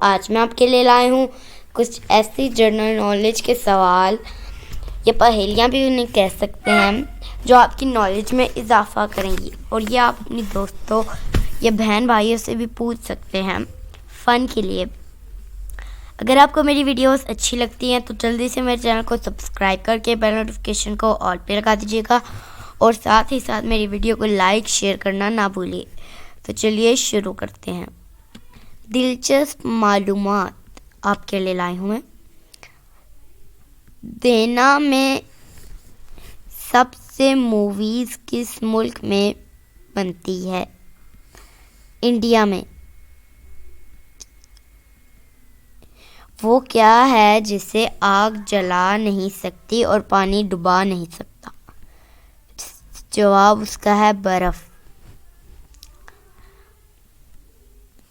आज मैं आपके लिए लाई हूँ कुछ ऐसी जनरल नॉलेज के सवाल या पहेलियाँ भी उन्हें कह सकते हैं जो आपकी नॉलेज में इजाफा करेंगी, और ये आप अपनी दोस्तों या बहन भाइयों से भी पूछ सकते हैं फ़न के लिए। अगर आपको मेरी वीडियोस अच्छी लगती हैं तो जल्दी से मेरे चैनल को सब्सक्राइब करके बेल नोटिफिकेशन को ऑल पे लगा दीजिएगा, और साथ ही साथ मेरी वीडियो को लाइक शेयर करना ना भूलिए। तो चलिए शुरू करते हैं। दिलचस्प मालूमात आपके लिए लाई हूँ मैं। देना में सबसे मूवीज़ किस मुल्क में बनती है? इंडिया में। वो क्या है जिसे आग जला नहीं सकती और पानी डुबा नहीं सकता? जवाब उसका है बर्फ।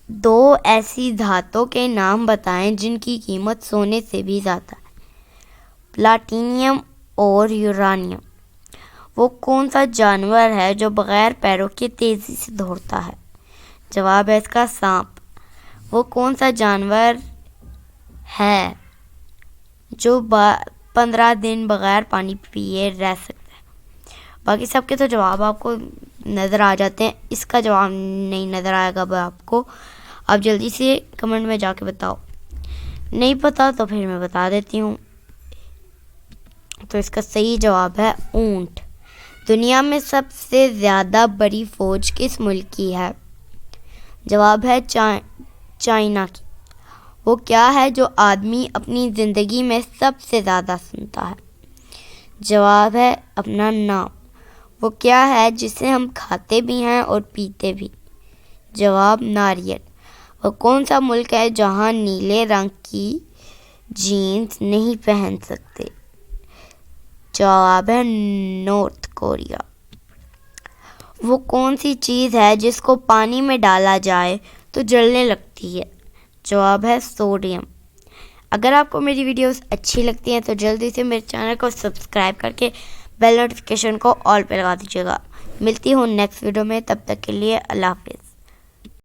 दो ऐसी धातों के नाम बताएं जिनकी कीमत सोने से भी ज़्यादा है। प्लाटिनियम और यूरानियम। वो कौन सा जानवर है जो बग़ैर पैरों के तेज़ी से दौड़ता है? जवाब है इसका सांप। वो कौन सा जानवर है जो 15 दिन बग़ैर पानी पिए रह सकता है? बाकी सबके तो जवाब आपको नज़र आ जाते हैं, इसका जवाब नहीं नज़र आएगा आपको। आप जल्दी से कमेंट में जाके बताओ। नहीं पता तो फिर मैं बता देती हूँ। तो इसका सही जवाब है ऊंट। दुनिया में सबसे ज़्यादा बड़ी फ़ौज किस मुल्क की है? जवाब है चाइना की। वो क्या है जो आदमी अपनी ज़िंदगी में सबसे ज़्यादा सुनता है? जवाब है अपना नाम। वो क्या है जिसे हम खाते भी हैं और पीते भी? जवाब नारियल। वो कौन सा मुल्क है जहाँ नीले रंग की जीन्स नहीं पहन सकते? जवाब है नॉर्थ कोरिया। वो कौन सी चीज़ है जिसको पानी में डाला जाए तो जलने लगती है? जवाब है सोडियम। अगर आपको मेरी वीडियोस अच्छी लगती हैं तो जल्दी से मेरे चैनल को सब्सक्राइब करके बेल नोटिफिकेशन को ऑल पे लगा दीजिएगा। मिलती हूँ नेक्स्ट वीडियो में, तब तक के लिए अल्लाह हाफिज़।